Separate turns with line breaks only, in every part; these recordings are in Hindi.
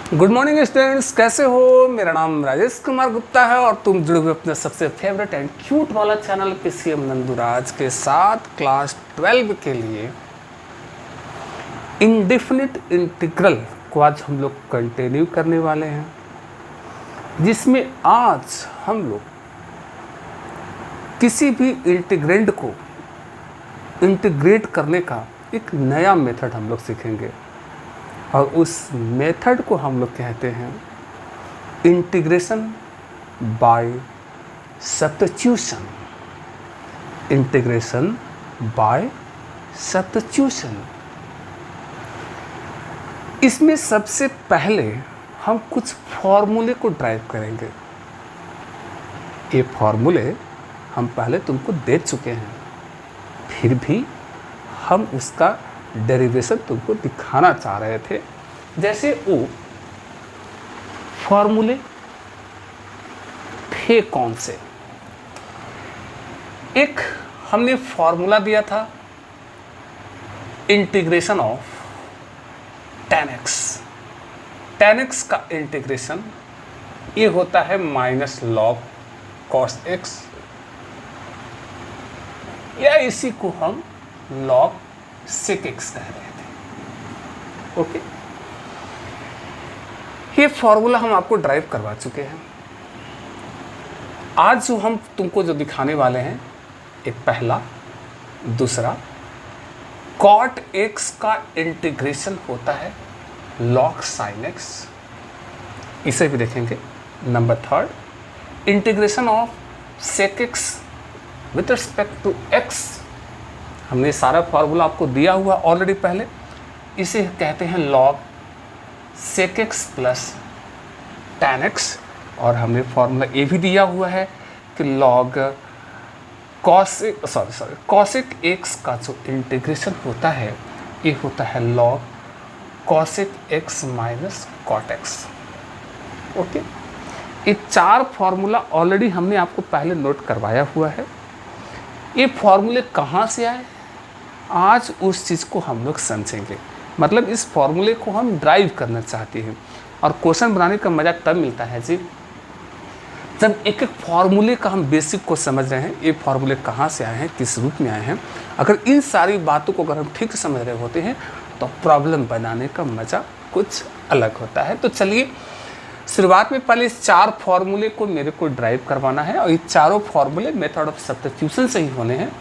गुड मॉर्निंग स्टूडेंट्स, कैसे हो। मेरा नाम राजेश कुमार गुप्ता है और तुम जुड़े हुए अपने सबसे फेवरेट एंड क्यूट वाला चैनल पीसीएम नंदुराज के साथ क्लास 12 के लिए इंडेफिनिट इंटीग्रल को आज हम लोग कंटिन्यू करने वाले हैं, जिसमें आज हम लोग किसी भी इंटीग्रेंड को इंटीग्रेट करने का एक नया मेथड हम लोग सीखेंगे और उस मेथड को हम लोग कहते हैं integration by substitution. Integration by substitution. इसमें सबसे पहले हम कुछ फॉर्मूले को ड्राइव करेंगे। ये फॉर्मूले हम पहले तुमको दे चुके हैं, फिर भी हम उसका डेरिवेशन तुमको दिखाना चाह रहे थे। जैसे वो फॉर्मूले थे कौन से। एक हमने फॉर्मूला दिया था integration of tan x। tan x का इंटीग्रेशन ये होता है माइनस लॉग कॉस x, या इसी को हम लॉग सेक एक्स कह रहे थे। ओके, ये फॉर्मूला हम आपको ड्राइव करवा चुके हैं। आज जो हम तुमको जो दिखाने वाले हैं, एक पहला, दूसरा कॉट एक्स का इंटीग्रेशन होता है लॉग साइन एक्स, इसे भी देखेंगे। Number third integration of sec x with respect to x. हमने सारा फार्मूला आपको दिया हुआ ऑलरेडी पहले, इसे कहते हैं log sec x plus tan x, और हमने फार्मूला ये भी दिया हुआ है कि लॉग कॉसेक एक्स का जो इंटीग्रेशन होता है ये होता है log cosec x minus cot x. Okay, ये चार फार्मूला ऑलरेडी हमने आपको पहले नोट करवाया हुआ है। ये फार्मूले कहाँ से आए, आज उस चीज़ को हम लोग समझेंगे। मतलब इस फॉर्मूले को हम ड्राइव करना चाहते हैं, और क्वेश्चन बनाने का मज़ा तब मिलता है जी जब एक एक फार्मूले का हम बेसिक को समझ रहे हैं। ये फार्मूले कहाँ से आए हैं, किस रूप में आए हैं। अगर इन सारी बातों को अगर हम ठीक से समझ रहे होते हैं तो प्रॉब्लम बनाने का मज़ा कुछ अलग होता है। तो चलिए, शुरुआत में पहले इस चार फार्मूले को मेरे को ड्राइव करवाना है, और ये चारों फार्मूले मेथड ऑफ सब्स्टिट्यूशन से ही होने हैं।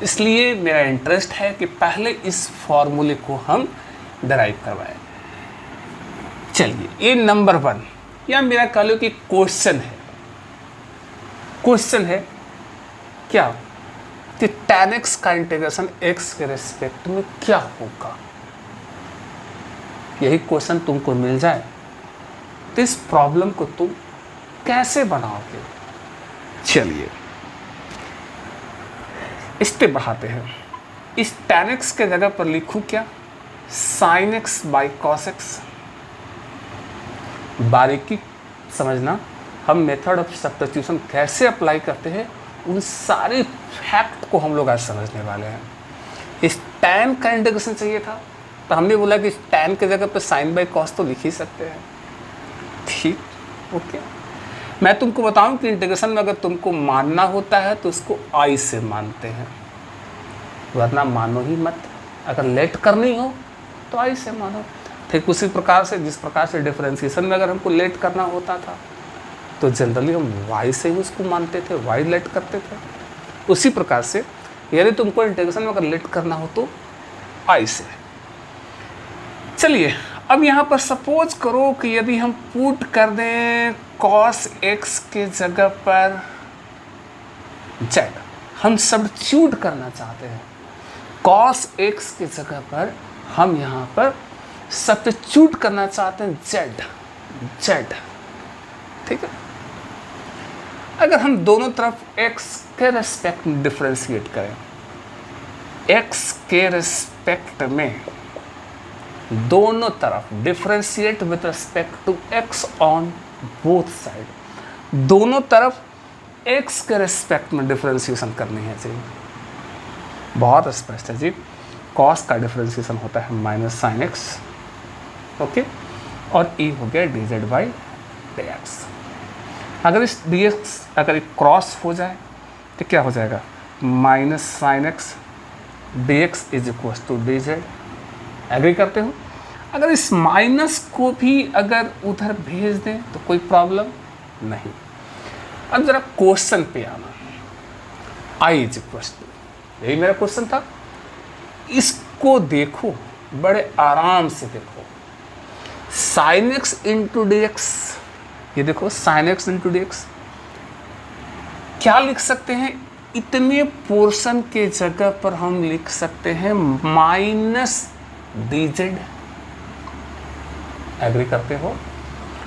इसलिए मेरा इंटरेस्ट है कि पहले इस फॉर्मूले को हम डराइव करवाएं। चलिए, ये नंबर 1, या मेरा कह लो कि क्वेश्चन है। क्वेश्चन है क्या कि tan x का इंटीग्रेशन x के रेस्पेक्ट में क्या होगा। यही क्वेश्चन तुमको मिल जाए तो इस प्रॉब्लम को तुम कैसे बनाओगे। चलिए, स्टेप बढ़ाते हैं। इस tan x के जगह पर लिखूं क्या, sin x by cos x। बारीकी समझना, हम मेथड ऑफ सब्स्टिट्यूशन कैसे अप्लाई करते हैं उन सारे फैक्ट को हम लोग आज समझने वाले हैं। इस tan का इंटीग्रेशन चाहिए था तो हमने बोला कि इस tan के जगह पर sin बाई cos तो लिख ही सकते हैं। ठीक, ओके। मैं तुमको बताऊं कि इंटीग्रेशन में अगर तुमको मानना होता है तो उसको आई से मानते हैं, वरना मानो ही मत। अगर लेट करनी हो तो आई से मानो। ठीक उसी प्रकार से जिस प्रकार से डिफरेंशिएशन में अगर हमको लेट करना होता था तो जनरली हम वाई से ही उसको मानते थे, वाई लेट करते थे। उसी प्रकार से यदि तुमको इंटीग्रेशन में अगर लेट करना हो तो आई से। चलिए, अब यहाँ पर सपोज करो कि यदि हम पुट कर दें cos x के जगह पर z, हम सब्स्टिट्यूट करना चाहते हैं। cos x के जगह पर हम यहाँ पर सब्स्टिट्यूट करना चाहते हैं z। ठीक है, अगर हम दोनों तरफ x के रेस्पेक्ट में डिफरेंशिएट करें, x के रेस्पेक्ट में दोनों तरफ differentiate with respect to x on both side, दोनों तरफ x के रेस्पेक्ट में डिफरेंशिएशन करनी है जी। बहुत स्पष्ट है जी। cos का डिफरेंशिएशन होता है माइनस साइन एक्स, ओके, और e हो गया dz बाई dx। अगर इस dx अगर क्रॉस हो जाए तो क्या हो जाएगा, minus sine x dx is equal to dz। Agree करते हो? अगर इस माइनस को भी अगर उधर भेज दें तो कोई प्रॉब्लम नहीं। अब जरा क्वेश्चन पे आना, i इज इक्वल टू, यही मेरा क्वेश्चन था। इसको देखो, बड़े आराम से देखो, sign x into d x, ये देखो sign x into d x, क्या लिख सकते हैं, इतने पोर्शन के जगह पर हम लिख सकते हैं माइनस डी जेड। एग्री करते हो?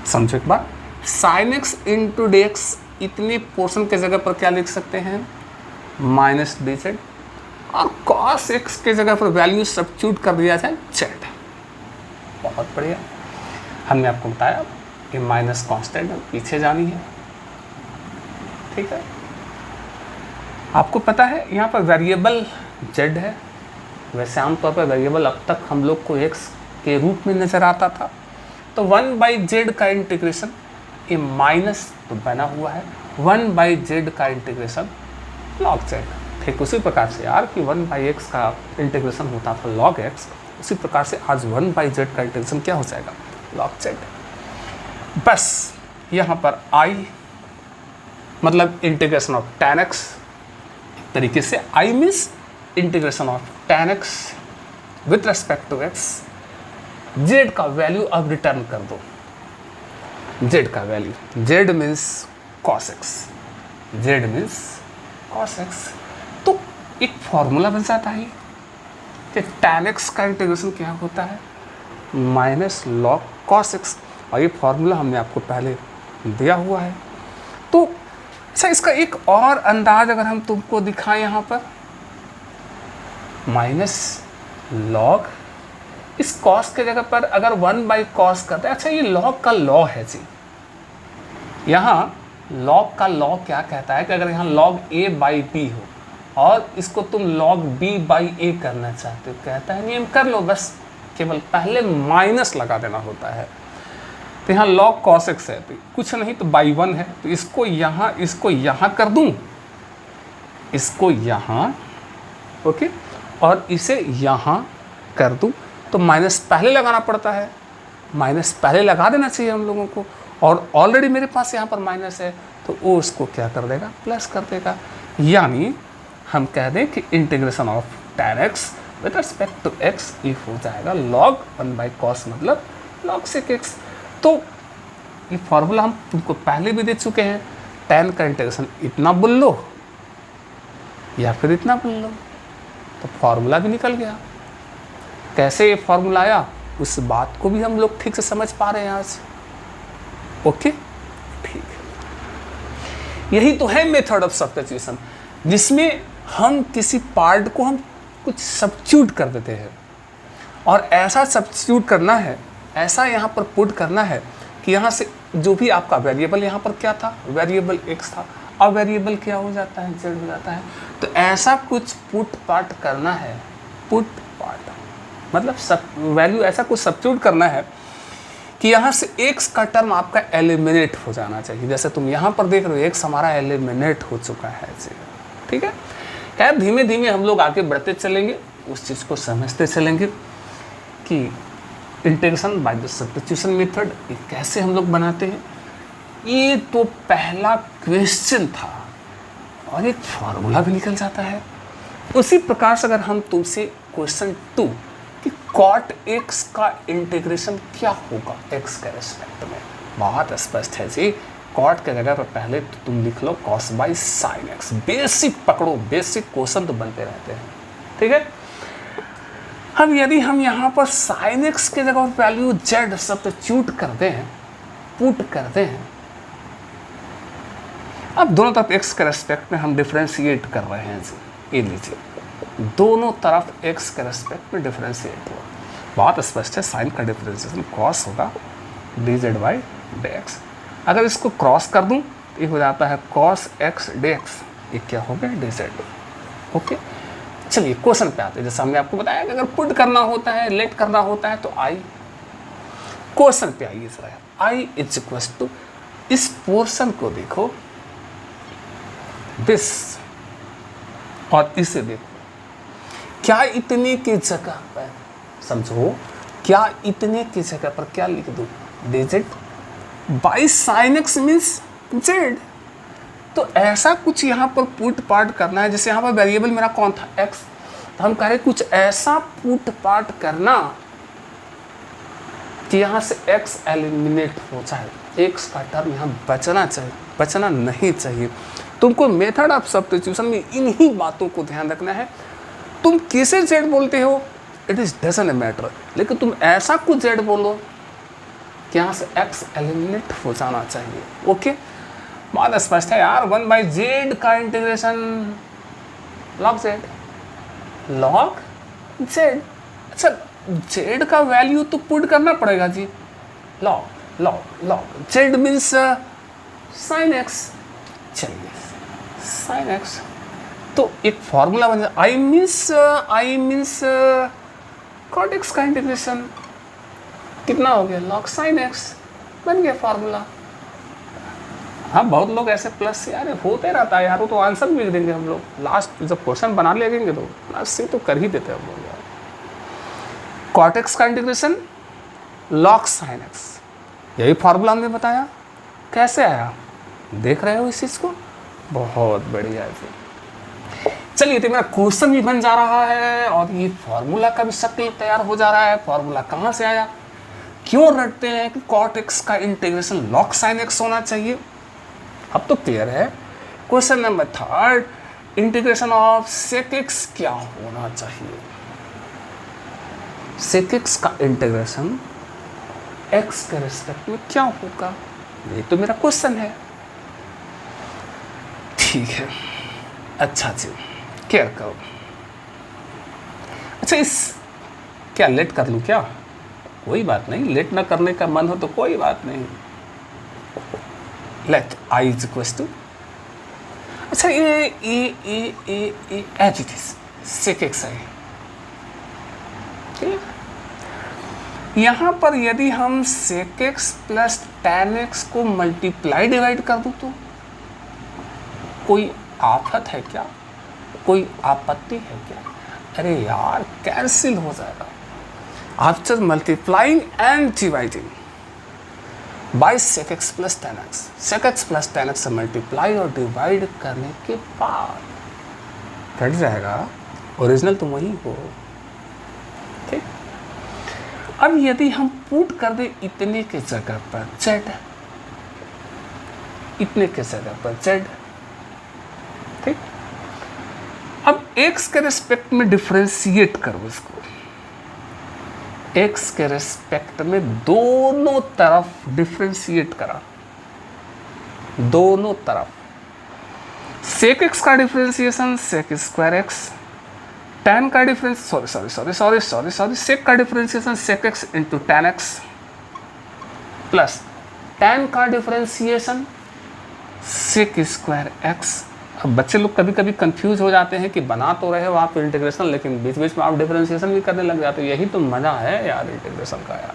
समझो एक बार, sine x into d x इतने पोर्शन के जगह पर क्या लिख सकते हैं, माइनस डी जेड, और कॉस एक्स के जगह पर वैल्यू सब्स्टिट्यूट कर दिया जाए जेड। बहुत बढ़िया। हमने आपको बताया कि माइनस कांस्टेंट पीछे जानी है, ठीक है। आपको पता है यहाँ पर वेरिएबल जेड है। वैसे आमतौर पर वेरिएबल अब तक हम लोग को एक्स के रूप में नज़र आता था, तो 1/z का इंटीग्रेशन, ये माइनस तो बना हुआ है, 1/z का इंटीग्रेशन log z। ठीक उसी प्रकार से यार कि 1/x का इंटीग्रेशन होता था log x, उसी प्रकार से आज 1/z का इंटीग्रेशन क्या हो जाएगा, log z। बस यहाँ पर i मतलब इंटीग्रेशन ऑफ tan x, एक तरीके से i means integration of tan x with respect to x। z का वैल्यू अब रिटर्न कर दो, z का value, z means cos x, z means cos x। तो एक फॉर्मूला बन जाता है कि tan x का इंटीग्रेशन क्या होता है, माइनस log cos x, और ये फॉर्मूला हमने आपको पहले दिया हुआ है। तो अच्छा, इसका एक और अंदाज अगर हम तुमको दिखाएं, यहाँ पर माइनस लॉग, इस कॉस के जगह पर अगर 1/cos करते हैं, अच्छा ये लॉग का लॉ है जी, यहाँ लॉग का लॉ क्या कहता है कि अगर यहाँ log a/b हो और इसको तुम log b/a करना चाहते हो, कहता है नियम कर लो, बस केवल पहले माइनस लगा देना होता है। तो यहाँ log cos x है, तो कुछ नहीं तो बाई 1 है, तो इसको यहाँ कर दूँ, इसको यहाँ, ओके, और इसे यहाँ कर दूँ, तो माइनस पहले लगाना पड़ता है, माइनस पहले लगा देना चाहिए हम लोगों को, और ऑलरेडी मेरे पास यहाँ पर माइनस है, तो वो उसको क्या कर देगा, प्लस कर देगा। यानी हम कह दें कि integration of tan x with respect to x ये हो जाएगा log 1/cos मतलब log sec x। तो ये फॉर्मूला हम तुमको पहले भी दे चुके हैं, tan का इंटीग्रेशन इतना बोल लो या फिर इतना बोल लो, तो फॉर्मूला भी निकल गया। कैसे ये फॉर्मूला आया, उस बात को भी हम लोग ठीक से समझ पा रहे हैं आज। ओके, ठीक, यही तो है मेथड ऑफ सब्स्टिट्यूशन, जिसमें हम किसी पार्ट को हम कुछ सब्स्टिट्यूट कर देते हैं, और ऐसा सब्स्टिट्यूट करना है, ऐसा यहाँ पर पुट करना है कि यहाँ से जो भी आपका वेरिएबल यहाँ पर क्या था, वेरिएबल x था, अब वेरिएबल क्या हो जाता है, z हो जाता है। तो ऐसा कुछ पुट पार्ट करना है, पुट पार्ट मतलब सब वैल्यू ऐसा कुछ सब्स्टिट्यूट करना है कि यहाँ से x का टर्म आपका एलिमिनेट हो जाना चाहिए। जैसे तुम यहाँ पर देख रहे हो x हमारा एलिमिनेट हो चुका है जी, ठीक है। खैर धीमे धीमे हम लोग आगे बढ़ते चलेंगे, उस चीज़ को समझते चलेंगे कि integration by the substitution method ये कैसे हम लोग बनाते हैं। ये तो पहला क्वेश्चन था और एक फार्मूला भी निकल जाता है। उसी प्रकार से अगर हम तुमसे क्वेश्चन 2 कि cot x का इंटीग्रेशन क्या होगा x के रेस्पेक्ट में, बहुत स्पष्ट है जी। cot के जगह पर पहले तो तुम लिख लो cos by sine x। Basic पकड़ो, बेसिक क्वेश्चन तो बनते रहते हैं, ठीक है। अब यदि हम यहाँ पर साइन x के जगह वैल्यू z सब्स्टिट्यूट करते हैं, पुट करते हैं, अब दोनों तरफ x के रेस्पेक्ट में हम डिफ्रेंशिएट कर रहे हैं जी। ये लीजिए, दोनों तरफ x के रेस्पेक्ट में डिफ्रेंशिएट हुआ, बहुत स्पष्ट है। साइन का डिफ्रेंशिएशन कॉस होगा dz बाई dx। अगर इसको क्रॉस कर दूं तो ये हो जाता है cos x dx, ये क्या हो गया dz। ओके, चलिए क्वेश्चन पे आते हैं। जैसे हमने आपको बताया कि अगर पुट करना होता है, लेट करना होता है तो i क्वेश्चन पे आइए जरा, आई इज इक्वल टू, इस पोर्शन को देखो, दिस, और इसे देखो, क्या इतने की जगह पर, समझो, क्या इतने की जगह पर क्या लिख दूं, digit by sine x means Z. तो ऐसा कुछ यहाँ पर पुट पार्ट करना है, जैसे यहाँ पर वेरिएबल मेरा कौन था, एक्स, तो हम कह रहे कुछ ऐसा पुट पार्ट करना कि यहाँ से एक्स एलिमिनेट हो जाए, एक्स का टर्म यहाँ बचना चाहिए, बचना नहीं चाहिए। तुमको मेथड ऑफ सब्स्टिट्यूशन में इन्हीं बातों को ध्यान रखना है। तुम किसे जेड बोलते हो, इट इज डजंट मैटर, लेकिन तुम ऐसा कुछ जेड बोलो कि यहाँ से एक्स एलिमिनेट हो जाना चाहिए। ओके, बहुत स्पष्ट है यार। 1/z का integration log z, log z। अच्छा, z का वैल्यू तो पुट करना पड़ेगा जी, log log log z means sin x। चलिए sin x, तो एक फॉर्मूला बन जाए, आई मीन्स cot x का इंटीग्रेशन कितना हो गया, log sin x, बन गया फॉर्मूला। हाँ, बहुत लोग ऐसे प्लस यार होते रहता है यार, वो तो आंसर भी देंगे हम लोग, लास्ट जब क्वेश्चन बना लेंगे तो लास्ट से तो कर ही देते हैं हम लोग यार। cot x का इंटीग्रेशन log sin x, यही फॉर्मूला हमने बताया। कैसे आया, देख रहे हो इस चीज़ को, बहुत बढ़िया है। चलिए, तो मेरा क्वेश्चन भी बन जा रहा है और ये फॉर्मूला का भी शक्ल तैयार हो जा रहा है। फॉर्मूला कहाँ से आया, क्यों रटते हैं कि cot x का इंटीग्रेशन log sin x होना चाहिए। अब तो क्लियर है। Question number 3, integration of sec x क्या होना चाहिए। sec x का इंटीग्रेशन x के रिस्पेक्ट में क्या होगा, ये तो मेरा क्वेश्चन है। ठीक है, अच्छा जी, केयर करो। अच्छा, इस क्या लेट कर लूँ क्या, कोई बात नहीं, लेट ना करने का मन हो तो कोई बात नहीं। Let I is equal to, अच्छा ये as it is sec x है। यहाँ पर यदि हम sec x plus tan x को मल्टीप्लाई डिवाइड कर दूँ तो कोई आफत है क्या, कोई आपत्ति है क्या। अरे यार, कैंसिल हो जाएगा। After multiplying and dividing by sec x plus tan x, sec x plus tan x से मल्टीप्लाई और डिवाइड करने के बाद कट जाएगा, ओरिजिनल तो वही हो। ठीक, अब यदि हम पुट कर दे इतने के जगह पर z, इतने के जगह पर z, ठीक, अब x के रिस्पेक्ट में डिफरेंशिएट करो इसको, x के रिस्पेक्ट में दोनों तरफ डिफरेंशिएट करा, दोनों तरफ। सेक x का differentiation sec square x, tan का डिफरेंस सॉरी सेक का differentiation sec x into tan x plus tan का डिफरेंशिएशन सेक स्क्वायर x। अब बच्चे लोग कभी कभी कंफ्यूज हो जाते हैं कि बना तो रहे हो आप इंटीग्रेशन, लेकिन बीच बीच में आप डिफरेंशिएशन भी करने लग जाते हो। यही तो मजा है यार इंटीग्रेशन का यार।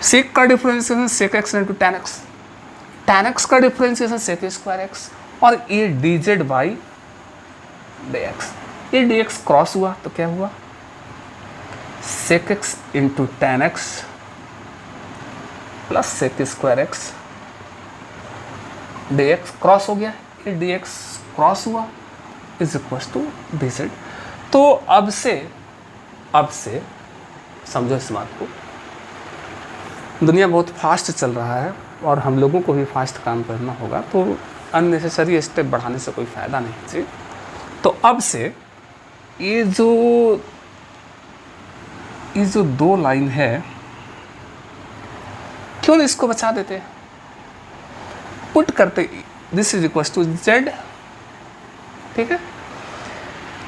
सेक का differentiation sec x into tan x, tan x का डिफरेंशिएशन सेक स्क्वायर एक्स, और ये d z by d x, ये डी एक्स क्रॉस हुआ तो क्या हुआ, sec x into tan x plus sec square x, d x cross हो गया, ये डी एक्स क्रॉस हुआ is equal to d z. तो अब से समझो इस बात को, दुनिया बहुत फास्ट चल रहा है और हम लोगों को भी फास्ट काम करना होगा, तो अननेसेसरी स्टेप बढ़ाने से कोई फ़ायदा नहीं जी। तो अब से ये जो दो लाइन है, क्यों इसको बचा देते, पुट करते this is equal to z. ठीक है,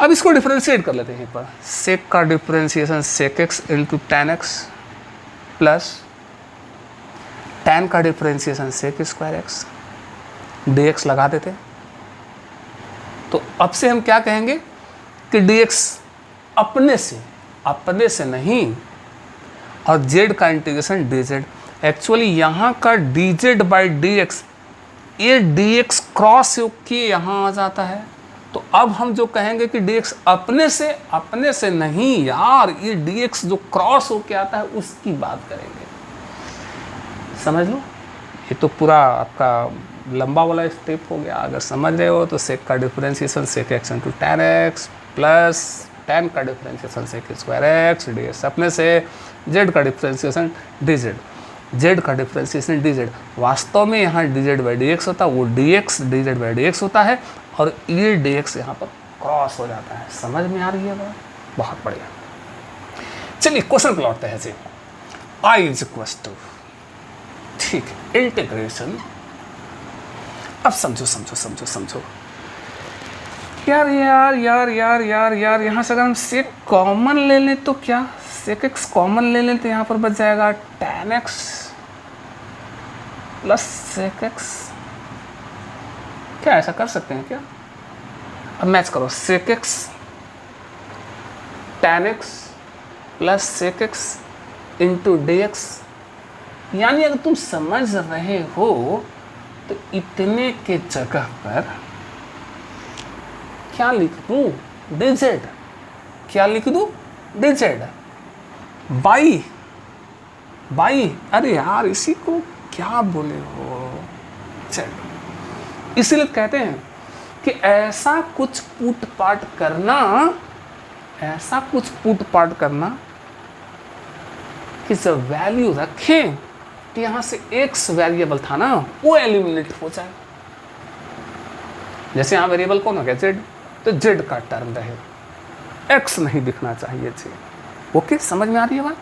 अब इसको डिफरेंशिएट कर लेते हैं यहाँ पर, सेक का differentiation sec x into tan x plus tan का differentiation sec square x, d x लगा देते। तो अब से हम क्या कहेंगे कि डी एक्स अपने से नहीं, और जेड का इंटीग्रेशन डी जेड। एक्चुअली यहाँ का D z by d x, ये डी एक्स क्रॉस योग किए यहाँ आ जाता है। तो अब हम जो कहेंगे कि डी एक्स अपने से नहीं यार, ये डी एक्स जो क्रॉस होके आता है उसकी बात करेंगे। समझ लो, ये तो पूरा आपका लंबा वाला स्टेप हो गया। अगर समझ रहे हो तो सेक का differentiation sec x into ten x plus ten का differentiation sec square x d x अपने से, जेड का डिफरेंशिएशन डी जेड, जेड का डिफरेंशिएशन डी जेड। वास्तव में यहाँ D z by d x होता है, वो D x D z by d x होता है और ये डी एक्स यहाँ पर क्रॉस हो जाता है। समझ में आ रही है बात? बहुत बढ़िया। चलिए क्वेश्चन पे लौटते हैं जी। आई इज इक्वल टू, ठीक, इंटीग्रेशन। अब समझो यार यहाँ से अगर हम सेक कॉमन ले लें तो क्या, सेक एक्स कॉमन ले लें तो यहाँ पर बच जाएगा tan x plus sec x. क्या ऐसा कर सकते हैं क्या? अब मैच करो, sec x tan x plus sec x into d x. यानी अगर तुम समझ रहे हो तो इतने के जगह पर क्या लिख दूं? dz। क्या लिख दूं? dz बाई, अरे यार इसी को क्या बोले हो। चलो, इसीलिए कहते हैं कि ऐसा कुछ पुट पाट करना कि जब वैल्यू रखें कि यहाँ से x वेरिएबल था ना, वो एलिमिनेट हो जाए। जैसे यहाँ वेरिएबल कौन हो गया? z, तो z का टर्म रहे, x नहीं दिखना चाहिए जी। ओके, समझ में आ रही है बात?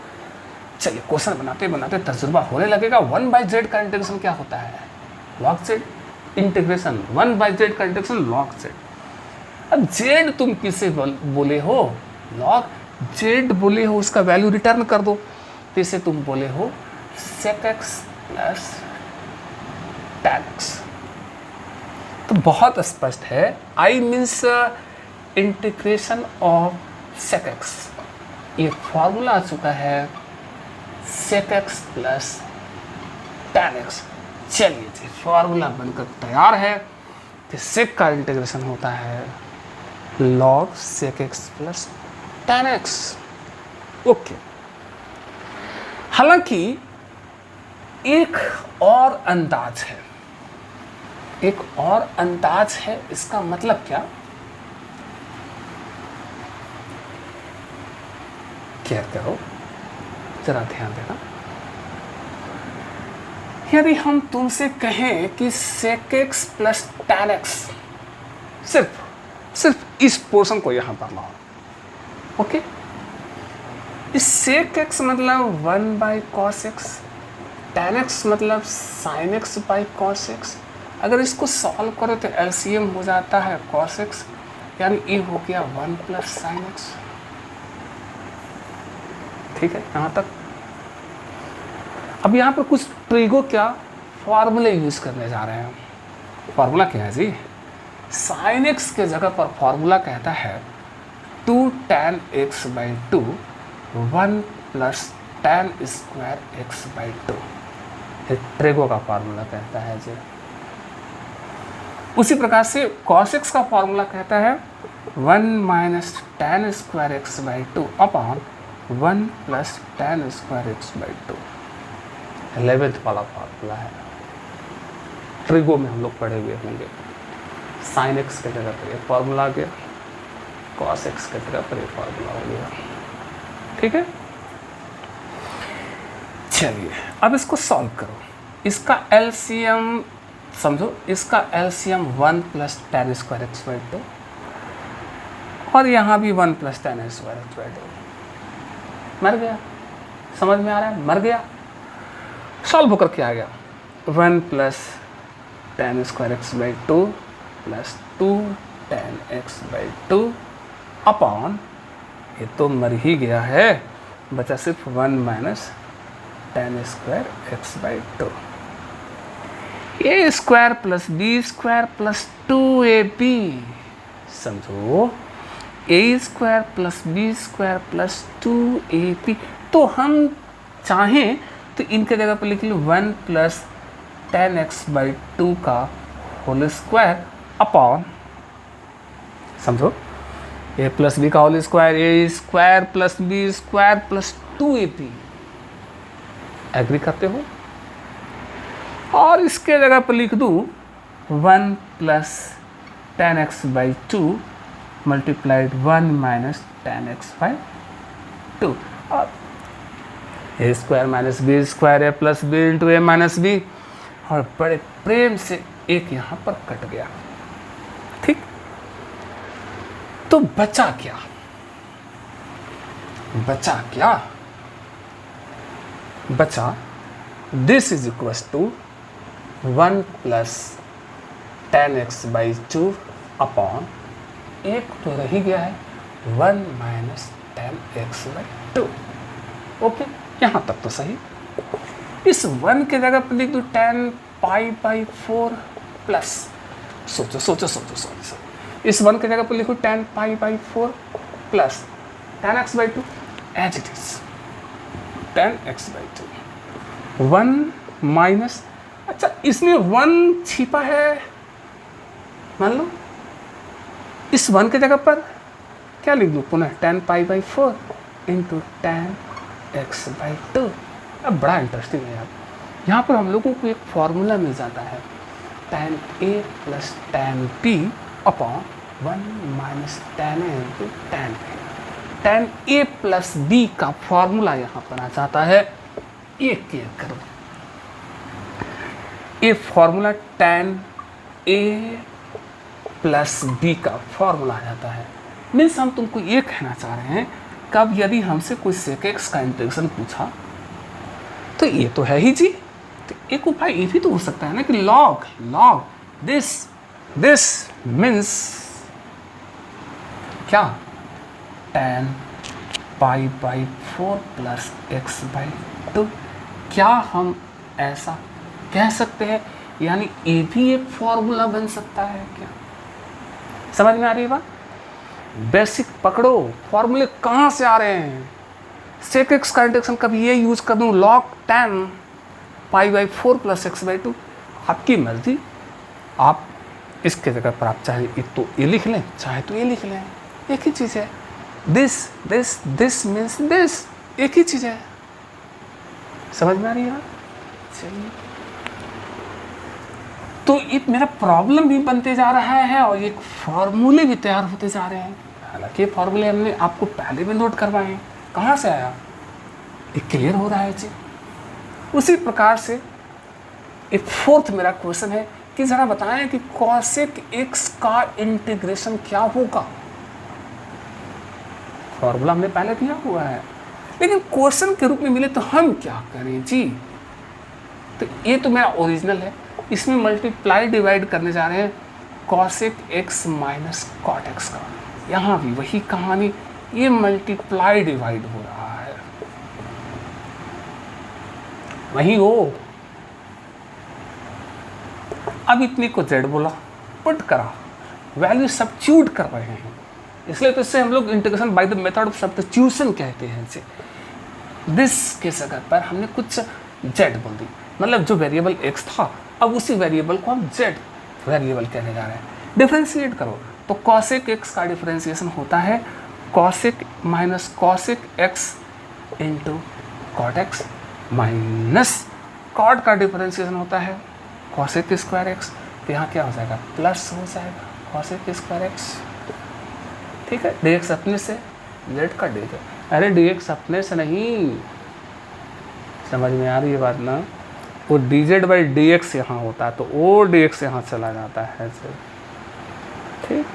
चलिए क्वेश्चन बनाते बनाते तजुर्बा होने लगेगा। 1/z का इंटीग्रेशन क्या होता है? log z। इंटीग्रेशन 1/z का इंटीग्रेशन log z। अब z तुम किसे बोले हो? log z बोले हो, उसका वैल्यू रिटर्न कर दो, तो इसे तुम बोले हो sec x plus tan x। तो बहुत स्पष्ट है, I means integration of sec x। ये फॉर्मूला आ चुका है sec x plus tan x। चलिए जी, फॉर्मूला बनकर तैयार है कि sec का इंटीग्रेशन होता है log sec x plus tan x। Okay, हालांकि एक और अंदाज है, इसका मतलब क्या करो, जरा ध्यान देना। यदि हम तुमसे कहें कि sec x plus tan x, सिर्फ इस पोर्शन को यहां पर लाओ। ओके, इस sec x मतलब 1/cos x, tan x मतलब sin x by cos x। अगर इसको सॉल्व करो तो एलसीएम हो जाता है cos x, यानी ये हो गया 1 प्लस sin x। ठीक है, यहाँ तक। अब यहाँ पर कुछ ट्रिगो क्या फॉर्मूले यूज करने जा रहे हैं। फॉर्मूला क्या है जी? sin x के जगह पर फॉर्मूला कहता है 2 tan x by 2 1 plus tan square x by 2। ये ट्रिगो का फॉर्मूला कहता है जी। उसी प्रकार से cos x का फॉर्मूला कहता है 1 minus tan square x by 2 upon 1 plus tan square x by 2। 11th वाला फार्मूला है, ट्रिगो में हम लोग पढ़े हुए होंगे। साइन एक्स के जगह पर ये फार्मूला आ गया, कॉस एक्स के जगह पर ये फार्मूला हो गया। ठीक है, चलिए अब इसको सॉल्व करो। इसका एलसीएम समझो, इसका LCM 1 plus tan square x by 2 और यहाँ भी 1 plus tan square x by 2। मर गया, समझ में आ रहा है? मर गया। सॉल्व होकर क्या आ गया? 1 plus tan square x by 2 plus 2 tan x by 2 upon, ये तो मर ही गया है, बचा सिर्फ 1 minus tan square x by 2। A square plus b square plus 2ab, समझो, a square plus b square plus 2ab। तो हम चाहें तो इनके जगह पर लिख लो 1 plus tan x by two का होल स्क्वायर अपॉन, समझो, ए प्लस बी का whole square, a square plus b square plus 2ab। Agree करते हो? और इसके जगह पर लिख दूँ 1 plus tan x by two multiplied 1 minus tan x by two, और a square minus b square, a plus b into a minus b, और बड़े प्रेम से एक यहाँ पर कट गया। ठीक, तो बचा क्या? बचा क्या? बचा this is equal to 1 plus tan x by two upon, एक तो रह ही गया है 1 minus tan x by two. Okay, यहाँ तक तो सही। इस 1 के जगह पर लिख दो 10 पाई बाई 4 प्लस, सोचो सोचो सोचो सोचो सोचो, इस 1 के जगह पर लिखो 10 pi by 4 plus 10x by 2 as it is 10x by 2, 1 minus, अच्छा इसमें 1 छिपा है, मान लो इस 1 के जगह पर क्या लिख दूँ पुनः 10 pi by 4 into 10x by 2। अब बड़ा इंटरेस्टिंग है यार, यहाँ पर हम लोगों को एक फॉर्मूला मिल जाता है tan a plus tan b upon 1 minus tan a into tan b। tan a plus b का फॉर्मूला यहाँ पर आ जाता है, एक करो, ये formula tan a plus b का फॉर्मूला आ जाता है। मीन्स हम तुमको ये कहना चाह रहे हैं, कब यदि हमसे कोई sec x का इंटीग्रेशन पूछा तो ये तो है ही जी, तो एक उपाय ये भी तो हो सकता है ना कि log दिस मीन्स क्या, tan pi by 4 plus x by 2। क्या हम ऐसा कह सकते हैं? यानी ये भी एक फॉर्मूला बन सकता है क्या? समझ में आ रही है बात? बेसिक पकड़ो, फॉर्मूले कहाँ से आ रहे हैं। सेक एक्स का इंटीग्रेशन कभी ये यूज कर दूँ, log tan pi by 4 plus x by 2, आपकी मर्जी। आप इसके जगह पर आप चाहे तो ये लिख लें, चाहे तो ये लिख लें, एक ही चीज़ है। दिस मीन्स दिस, एक ही चीज़ है। समझ में आ रही है? चलिए, तो एक मेरा प्रॉब्लम भी बनते जा रहा है और एक फॉर्मूले भी तैयार होते जा रहे हैं। हालांकि फॉर्मूले हमने आपको पहले भी नोट करवाए हैं, कहाँ से आया ये क्लियर हो रहा है जी। उसी प्रकार से एक फोर्थ मेरा क्वेश्चन है कि जरा बताएं कि cosec x का इंटीग्रेशन क्या होगा। फॉर्मूला हमने पहले दिया हुआ है, लेकिन क्वेश्चन के रूप में मिले तो हम क्या करें जी। तो ये तो मेरा ओरिजिनल है, इसमें मल्टीप्लाई डिवाइड करने जा रहे हैं cosec x minus cot x का। यहाँ भी वही कहानी, ये मल्टीप्लाई डिवाइड हो रहा है, वही हो। अब इतने को z बोला, पुट करा, वैल्यू सब्स्टिट्यूट कर रहे हैं, इसलिए तो इससे हम लोग integration by the method of substitution कहते हैं इसे। दिस के जगह पर हमने कुछ z बोल दी, मतलब जो वेरिएबल x था अब उसी वेरिएबल को हम z वेरिएबल कहने जा रहे हैं। डिफरेंशिएट करो तो cosec x का डिफरेंशिएशन होता है cosec minus cosec x into cot x minus cot का डिफरेंशिएशन होता है cosec स्क्वायर x। तो यहाँ क्या हो जाएगा, प्लस हो जाएगा cosec स्क्वायर x। ठीक है, dx अपने से, z का dx, अरे dx अपने से नहीं, समझ में आ रही है बात ना। वो dz बाई dx यहाँ होता है तो वो dx यहाँ चला जाता है। ठीक,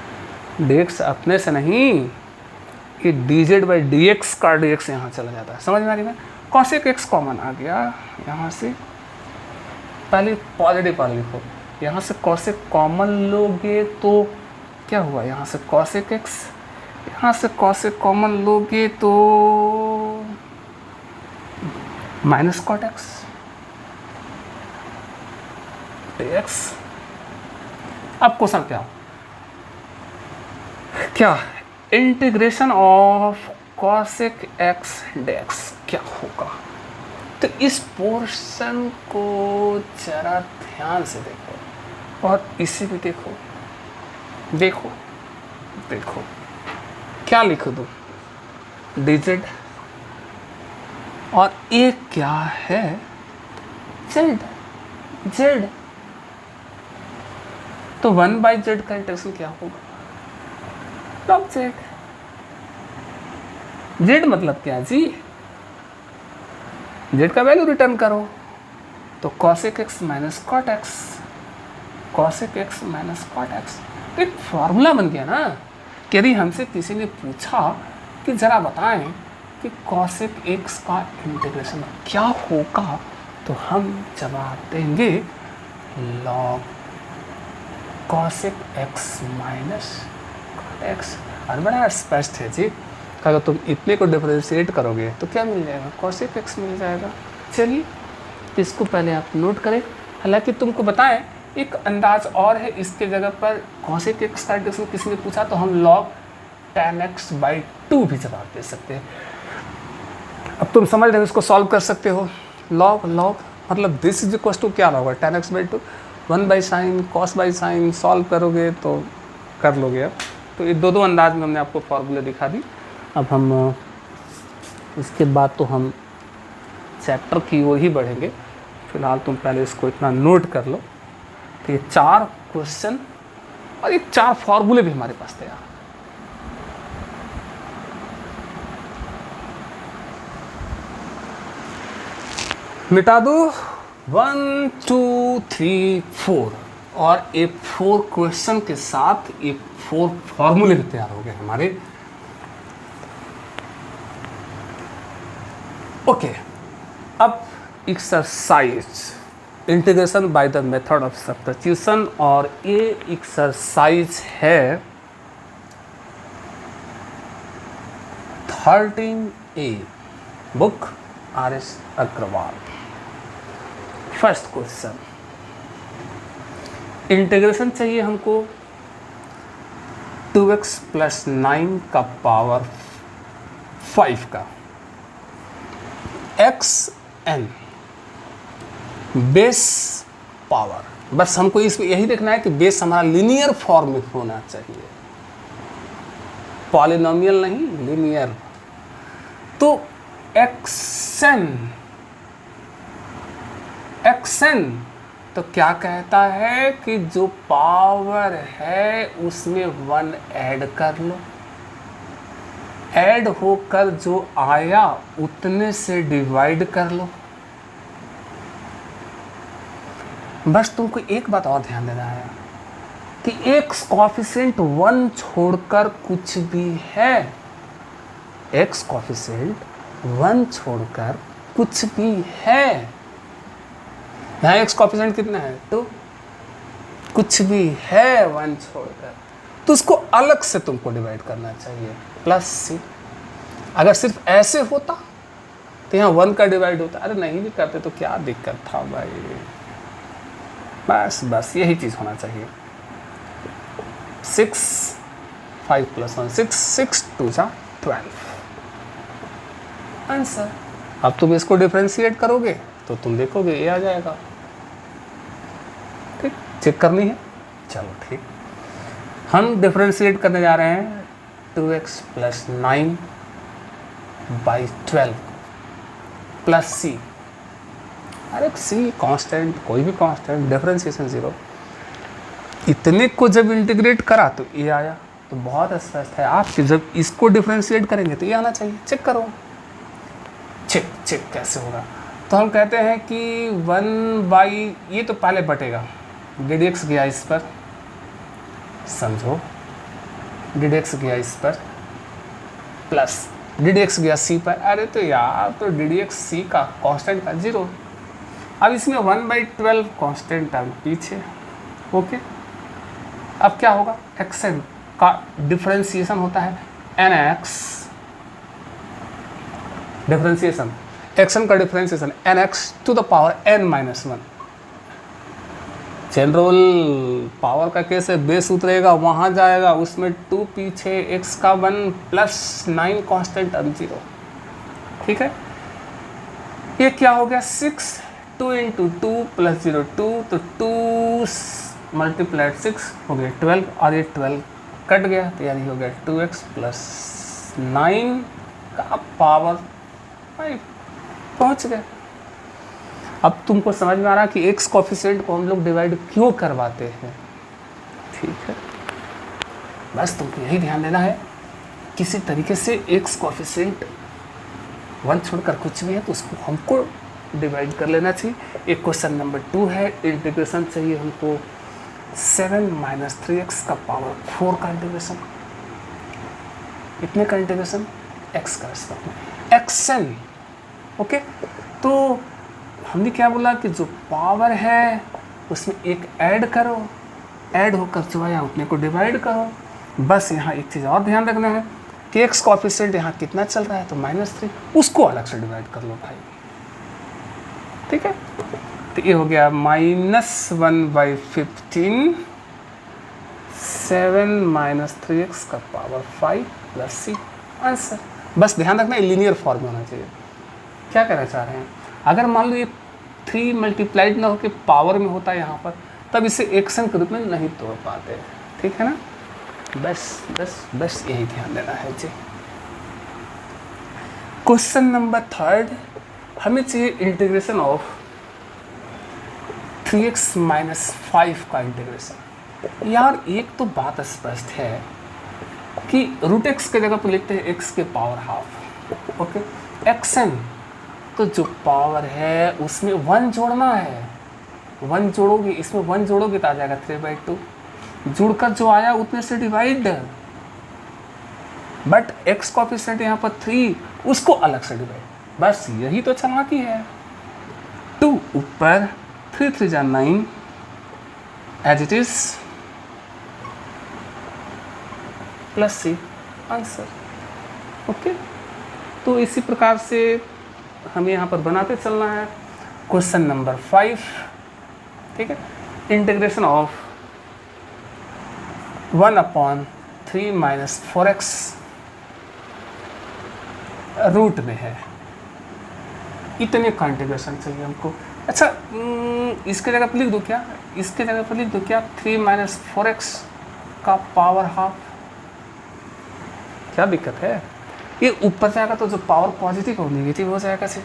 dx अपने से नहीं, ये dz बाई dx का dx यहाँ चला जाता है। समझ में आ रही है? cosec x कॉमन आ गया यहाँ से, पहले पॉजिटिव पर लिखो, यहाँ से cosec कॉमन लोगे तो क्या हुआ, यहाँ से cosec x, यहाँ से cosec कॉमन लोगे तो माइनस cot x dx। अब क्वेश्चन क्या integration of cosec x dx क्या होगा। तो इस पोर्शन को जरा ध्यान से देखो और इसे भी देखो, देखो देखो क्या लिख दूं, dz और ये क्या है, z, z। तो 1/z का इंटरेक्शन क्या होगा, log z। z मतलब क्या जी, z का वैल्यू रिटर्न करो, तो cosec x minus cot x, cosec x minus cot x एक फॉर्मूला बन गया ना। कि यदि हमसे किसी ने पूछा कि जरा बताएं कि cosec x का इंटीग्रेशन क्या होगा, तो हम जवाब देंगे log cosec x minus cot x। और बड़ा स्पष्ट है जी, अगर तुम इतने को डिफरेंशिएट करोगे तो क्या मिल जाएगा, cosec x मिल जाएगा। चलिए इसको पहले आप नोट करें। हालांकि तुमको बताएं एक अंदाज और है, इसके जगह पर cosec x का इंटीग्रेशन किसी ने पूछा तो हम log tan x/2 भी जवाब दे सकते हैं। अब तुम समझ रहे हो, इसको सॉल्व कर सकते हो। log मतलब दिस इज इक्वल टू क्या होगा, tan x/2 1/sin cos/sin solve करोगे तो कर लोगे। अब तो ये दो अंदाज में हमने आपको फॉर्मूले दिखा दी। अब हम इसके बाद तो हम चैप्टर की ओर ही बढ़ेंगे। फिलहाल तुम पहले इसको इतना नोट कर लो कि ये 4 क्वेश्चन और ये 4 फॉर्मूले भी हमारे पास तैयार। मिटा दो 1 2 3 4 और ये 4 क्वेश्चन के साथ ये 4 फॉर्मूले भी तैयार हो गए हमारे। ओके, अब exercise integration by the method of substitution, और ये एक्सरसाइज है 13A, book RS Agarwal. First question, integration चाहिए हमको 2x + 9 का पावर 5 का xn बेस पावर। बस हमको इसमें यही देखना है कि बेस हमारा लीनियर फॉर्म में होना चाहिए, पॉलिनोमियल नहीं, लीनियर। तो xn तो क्या कहता है कि जो पावर है उसमें 1 ऐड कर लो, ऐड होकर जो आया उतने से डिवाइड कर लो। बस तुमको एक बात और ध्यान देना है कि x कॉफिशिएंट 1 छोड़कर कुछ भी है, x कॉफिशिएंट 1 छोड़कर कुछ भी है। यहाँ x कॉफिशिएंट कितना है, 2, कुछ भी है 1 छोड़कर, तो उसको अलग से तुमको डिवाइड करना चाहिए +c। अगर सिर्फ ऐसे होता तो यहाँ 1 का डिवाइड होता, अरे नहीं भी करते तो क्या दिक्कत था भाई। बस यही चीज़ होना चाहिए। 6 5 + 1 6 6 2 12 आंसर। अब तुम इसको डिफरेंशिएट करोगे तो तुम देखोगे ये आ जाएगा। ठीक, चेक करनी है, चलो ठीक। हम डिफरेंशिएट करने जा रहे हैं 2x + 9/12 +c। अरे c कांस्टेंट, कोई भी कांस्टेंट, डिफरेंशिएशन 0। इतने को जब इंटीग्रेट करा तो ये आया, तो बहुत स्पष्ट है आप जब इसको डिफरेंशिएट करेंगे तो ये आना चाहिए। चेक करो, चेक कैसे होगा। तो हम कहते हैं कि 1/, ये तो पहले बटेगा, dx गया इस पर, समझो dx गया इस पर, प्लस dx गया c पर। अरे तो यार, तो dx c का कांस्टेंट का 0। अब इसमें 1/12 कांस्टेंट टर्म पीछे। ओके, अब क्या होगा, xn का डिफरेंशिएशन होता है nx, डिफरेंशिएशन xn का डिफरेंशिएशन nx⁻n-1। जनरल पावर का केस है, बेस उतरेगा वहाँ जाएगा, उसमें 2 पीछे, x का 1 + 9 कांस्टेंट टर्म 0। ठीक है, ये क्या हो गया 6, 2 इंटू 2 प्लस 0 2, तो 2 मल्टीप्लाइड 6 हो गया 12, और ये 12 कट गया तो यानी हो गया 2x प्लस 9 का पावर 5 पहुँच गए। अब तुमको समझ में आ रहा है कि x कोफिशिएंट को हम लोग डिवाइड क्यों करवाते हैं। ठीक है, बस तुमको यही ध्यान देना है, किसी तरीके से x कोफिशिएंट 1 छोड़कर कुछ भी है तो उसको हमको डिवाइड कर लेना चाहिए। एक क्वेश्चन नंबर 2 है, इंटीग्रेशन चाहिए हमको 7 माइनस 3x का पावर 4 का इंटीग्रेशन। इतने का इंटीग्रेशन x का xn। ओके, तो हमने क्या बोला कि जो पावर है उसमें एक ऐड करो, ऐड होकर जो आया उतने को डिवाइड करो। बस यहाँ एक चीज़ और ध्यान रखना है कि x कोफिशिएंट यहाँ कितना चल रहा है तो -3, उसको अलग से डिवाइड कर लो भाई। ठीक है, तो ये हो गया -1/15 7 माइनस 3x का पावर 5 प्लस c आंसर। बस ध्यान रखना लीनियर फॉर्म में होना चाहिए। क्या कहना चाह रहे हैं, अगर मान लो ये 3 मल्टीप्लाइड ना होकर पावर में होता है यहाँ पर, तब इसे एक्शन के रूप में नहीं तोड़ पाते। ठीक है ना, बस बस बस यही ध्यान देना है जी। क्वेश्चन नंबर 3 हमें चाहिए इंटीग्रेशन ऑफ 3x माइनस 5 का इंटीग्रेशन। यार एक तो बात स्पष्ट है कि रूट एक्स के जगह पर लिखते हैं x के पावर हाफ। ओके, xn तो जो पावर है उसमें 1 जोड़ना है, 1 जोड़ोगे, इसमें 1 जोड़ोगे तो आ जाएगा 3/2, जुड़कर जो आया उतने से डिवाइड। बट x कोफिशिएंट यहाँ पर 3, उसको अलग से डिवाइड। बस यही तो चालाकी है। 2 ऊपर 3 3 जा 9 as it is plus c answer. Okay, तो इसी प्रकार से हमें यहाँ पर बनाते चलना है। क्वेश्चन नंबर 5, ठीक है, integration of 1/3 minus 4x root में है, इतने का इंटीग्रेशन चाहिए हमको। अच्छा, इसके जगह पर लिख दो क्या, इसके जगह पर लिख दो क्या 3 माइनस 4x का पावर हाफ। क्या दिक्कत है, ये ऊपर जाएगा तो जो पावर पॉजिटिव और नेगेटिव हो जाएगा से,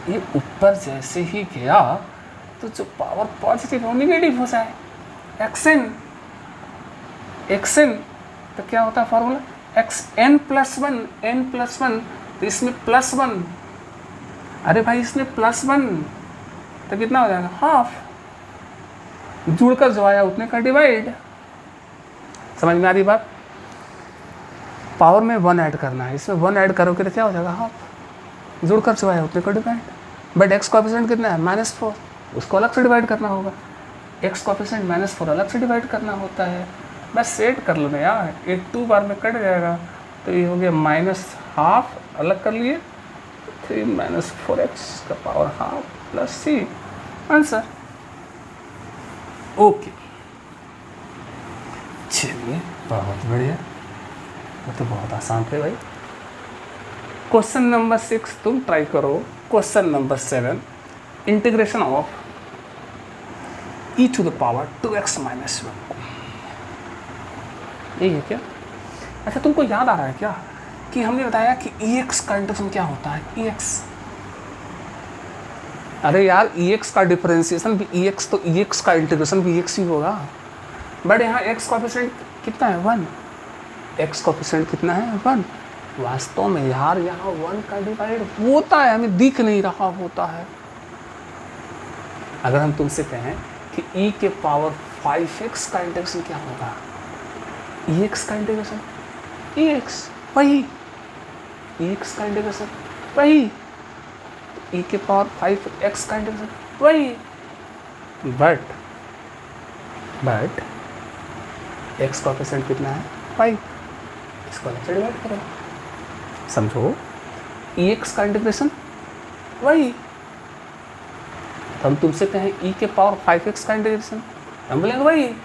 ये ऊपर जैसे ही गया तो जो पावर पॉजिटिव और नेगेटिव हो जाए। एक्सन तो क्या होता है formula, xn plus 1, n plus 1, तो इसमें +1, अरे भाई इसमें +1 तो कितना हो जाएगा हाफ, जुड़कर जो आया उतने का डिवाइड। समझ में आ रही बात, पावर में 1 ऐड करना है, इसमें 1 ऐड करोगे तो क्या हो जाएगा हाफ, जुड़कर जो आया उतने का डिवाइड। बट x कोफिशिएंट कितना है -4, उसको अलग से डिवाइड करना होगा, x कोफिशिएंट -4 अलग से डिवाइड करना होता है। बस सेट कर लो ना यार, ये 2 बार में कट जाएगा तो ये हो गया -12 अलग कर लिए, 3 माइनस 4x का power half plus c answer. Okay, चलिए बहुत बढ़िया, वो तो बहुत आसान थे भाई। क्वेश्चन नंबर 6 तुम ट्राई करो। Question number 7, integration of e to the power 2x minus 1, यही है क्या। अच्छा, तुमको याद आ रहा है क्या कि हमने बताया कि ex का इंटीग्रेशन क्या होता है, ex। अरे यार ex का डिफरेंशिएशन भी ex, तो ex का इंटीग्रेशन भी ex ही होगा। बट यहाँ x कोफिशिएंट कितना है 1, x कोफिशिएंट कितना है 1। वास्तव में यार यहाँ 1 का डिवाइड होता है, हमें दिख नहीं रहा होता है। अगर हम तुमसे कहें कि e के पावर 5x का इंटीग्रेशन क्या होगा, ex का इंटीग्रेशन ex वही, ex का इंटीग्रेशन वही, e के पावर 5x का इंटीग्रेशन वही। बट x कोफिशिएंट कितना है 5, इसको अलग से डिवाइड करो, समझो ex का इंटीग्रेशन वही। तो हम तुमसे कहें e के पावर 5x का इंटीग्रेशन, हम बोलेंगे वही,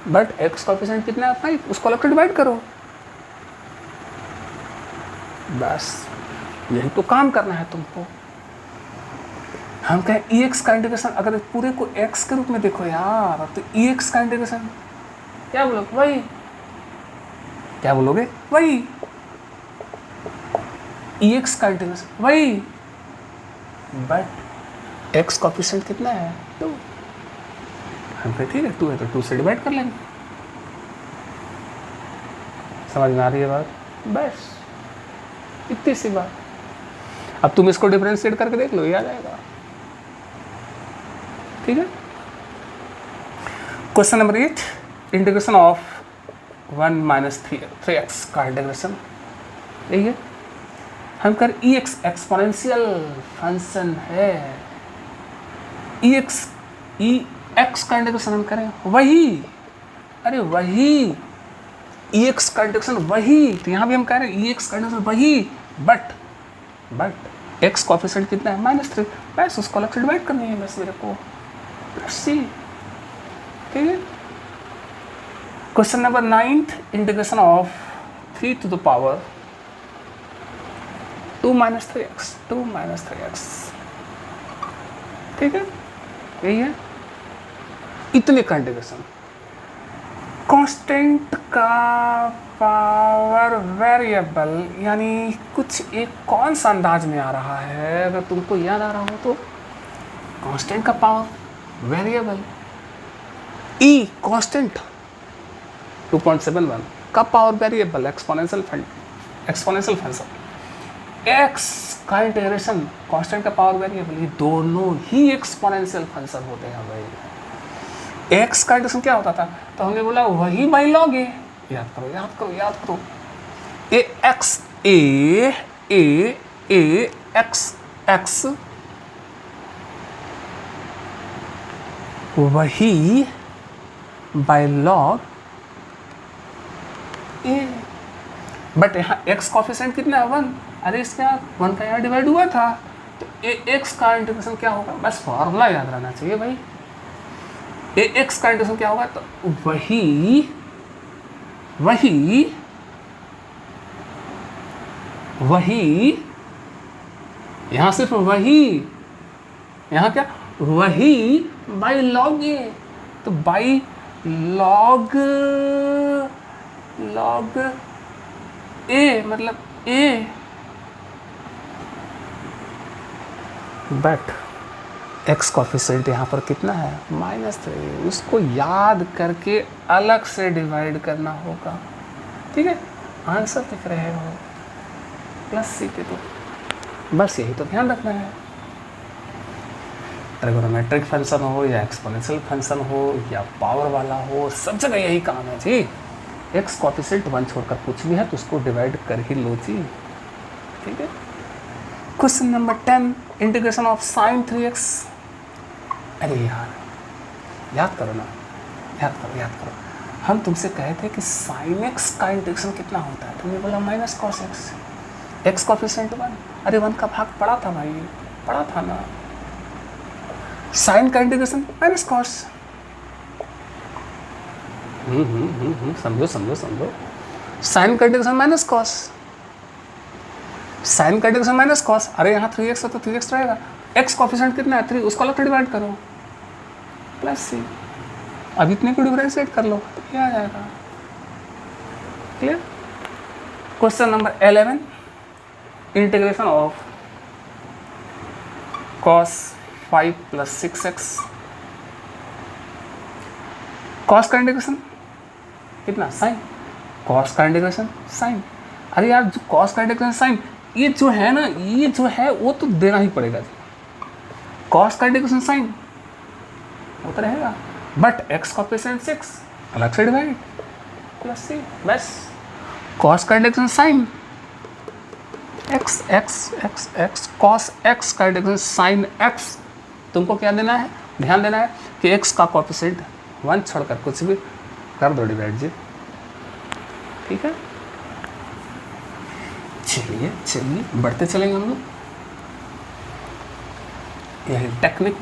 बट x कोफिशिएंट कितना है 5, उसको अलग से डिवाइड करो। बस यही तो काम करना है तुमको। हम कहें ई एक्स का इंटीग्रेशन, अगर पूरे को एक्स के रूप में देखो यार, तो ई एक्स का इंटीग्रेशन क्या बोलोगे? वही, क्या बोलोगे? वही। ई एक्स का इंटीग्रेशन वही, बट एक्स कोएफिशिएंट कितना है? 2। हम कहें ठीक है 2 है तो 2 से डिवाइड कर लेंगे। समझ में आ रही है बात? बस इतनी सी बात। अब तुम इसको डिफरेंशिएट करके देख लो, ये आ जाएगा। ठीक है। Question number 8, integration of 1 minus 3x का इंटीग्रेशन। यही है। हम कर ई एक्स एक्सपोनेंशियल फंक्शन है, ई एक्स का इंटीग्रेशन हम करें वही, अरे वही ई एक्स का इंटीग्रेशन वही, तो यहाँ भी हम कह रहे हैं ई एक्स का इंटीग्रेशन वही, बट एक्स कोएफिशिएंट कितना है? -3। बस उसको अलग से डिवाइड करनी है बस मेरे को। सी, ठीक है। Question number 9, integration of 3 to the power 2 minus 3x, 2 minus 3x। ठीक है, यही है। इतने का इंटीग्रेशन। कांस्टेंट का पावर वेरिएबल, यानी कुछ एक कौन सा अंदाज में आ रहा है, अगर तुमको याद आ रहा हो तो कांस्टेंट का पावर वेरिएबल, ई कांस्टेंट 2.71 का power variable exponential function, x का इंटीग्रेशन कांस्टेंट का पावर वेरिएबल, ये दोनों ही एक्सपोनेंशियल फंक्शन होते हैं भाई। एक्स का इंटीग्रेशन क्या होता था? तो हमने बोला वही बाई लॉग ए। याद करो याद करो याद करो, ए एक्स ए एक्स एक्स, वही बाई लॉग ए। बट यहाँ एक्स कोएफिशिएंट कितना है? 1। अरे इसके यहाँ 1 का यहाँ डिवाइड हुआ था, तो ए एक्स का इंटीग्रेशन क्या होगा? बस फॉर्मूला याद रहना चाहिए भाई। ए एक्स का इंटीग्रेशन क्या होगा? तो वही यहाँ सिर्फ वही, यहाँ क्या? वही बाई लॉग ए। तो बाई लॉग ए मतलब ए, बट एक्स कोएफिशिएंट यहाँ पर कितना है? -3। उसको याद करके अलग से डिवाइड करना होगा। ठीक है, आंसर लिख रहे हो +c पे, तो बस यही तो ध्यान रखना है। ट्रिगोनोमेट्रिक फंक्शन हो या एक्सपोनेंशियल फंक्शन हो या पावर वाला हो, सब जगह यही काम है जी। एक्स कोएफिशिएंट 1 छोड़कर कुछ भी है तो उसको डिवाइड कर ही लो जी। ठीक है। Question number 10, integration of sin 3x। अरे यार याद करो ना, याद करो। हम तुमसे कहे थे कि sin x का इंटीग्रेशन कितना होता है? तुमने बोला -cos x, एक्स कोएफिशिएंट 1। अरे 1 का भाग पड़ा था भाई, पड़ा था ना। साइन का इंटीग्रेशन -cos। समझो। साइन का इंटीग्रेशन -cos, साइन का इंटीग्रेशन -cos। अरे यहाँ 3x है तो 3x रहेगा। एक्स कोएफिशिएंट कितना है? 3, उसको अलग से डिवाइड करो +c। अब इतने को डिफरेंशिएट कर लो, ये आ जाएगा। Clear. Question number 11, integration of cos 5 + 6x। cos का इंटीग्रेशन कितना? sin। cos का इंटीग्रेशन sin। अरे यार जो cos का इंटीग्रेशन sin, ये जो है ना, ये जो है वो तो देना ही पड़ेगा। cos का इंटीग्रेशन sin वो तो रहेगा, बट x कोएफिशिएंट 6 अलग से डिवाइड +c। बस cos का integration sin x cos x का इंटीग्रेशन sin x। तुमको क्या देना है? ध्यान देना है कि x का कोएफिशिएंट 1 छोड़कर कुछ भी कर दो डिवाइड जी। ठीक है, चलिए बढ़ते चलेंगे हम लोग। यही technique.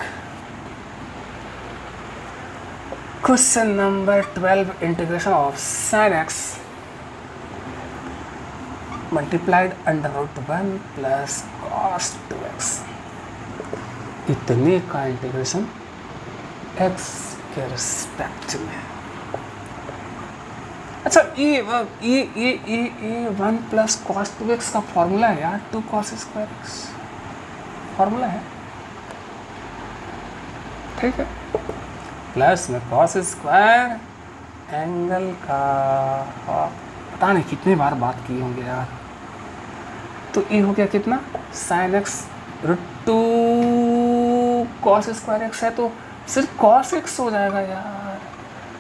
Question number 12, integration of sin x multiplied under root 1 plus cos 2x, इतने का इंटीग्रेशन x के रिस्पेक्ट में। अच्छा ये 1 प्लस कॉस 2x का फॉर्मूला है यार, 2 cos स्क्वायर x फॉर्मूला है, ठीक है। प्लस में कॉस स्क्वायर एंगल का, पता नहीं कितनी बार बात की होंगे यार। तो ये हो गया कितना, sine x root 2 cos square x है तो सिर्फ कॉस एक्स हो जाएगा यार,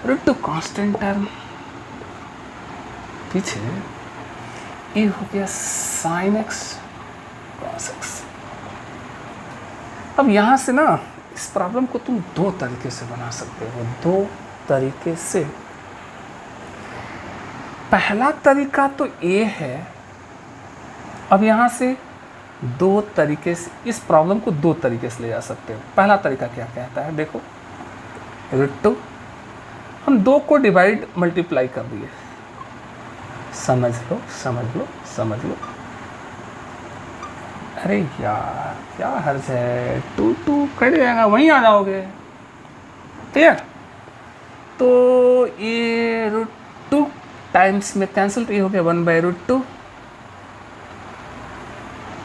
रूट 2 कांस्टेंट टर्म पीछे, ये हो गया साइन एक्स कॉस एक्स। अब यहाँ से ना इस प्रॉब्लम को तुम दो तरीके से बना सकते हो, दो तरीके से। पहला तरीका तो ये है, अब यहाँ से दो तरीके से इस प्रॉब्लम को दो तरीके से ले जा सकते हो। पहला तरीका क्या कहता है, देखो रूट 2 हम 2 को डिवाइड मल्टीप्लाई कर दिए, समझ लो समझ लो समझ लो। अरे यार क्या हर्ज है, 2 2 कट जाएगा, वहीं आ जाओगे, क्लियर। तो ये रूट 2 टाइम्स में कैंसिल, तो ये हो गया 1/√2।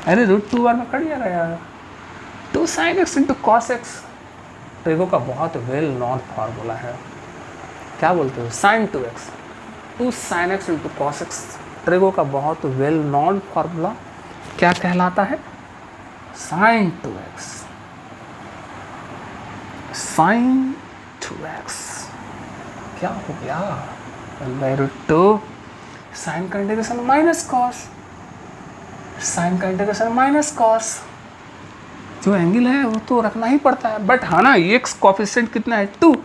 अरे रूट 2 बार में कट जाएगा यार, 2 sin x into cos x, trigo का बहुत वेल नॉन फार्मूला है, क्या बोलते हो, sin 2x, 2 sin x into cos x, trigo का बहुत वेल नॉन फार्मूला क्या कहलाता है, sin 2x, sin 2x क्या हो गया, 1/√2 साइन का इंटीग्रेशन माइनस कॉस, साइन का इंटीग्रेशन माइनस कॉस, जो एंगल है वो तो रखना ही पड़ता है, बट हाँ ना एक्स कोफिशिएंट कितना है 2,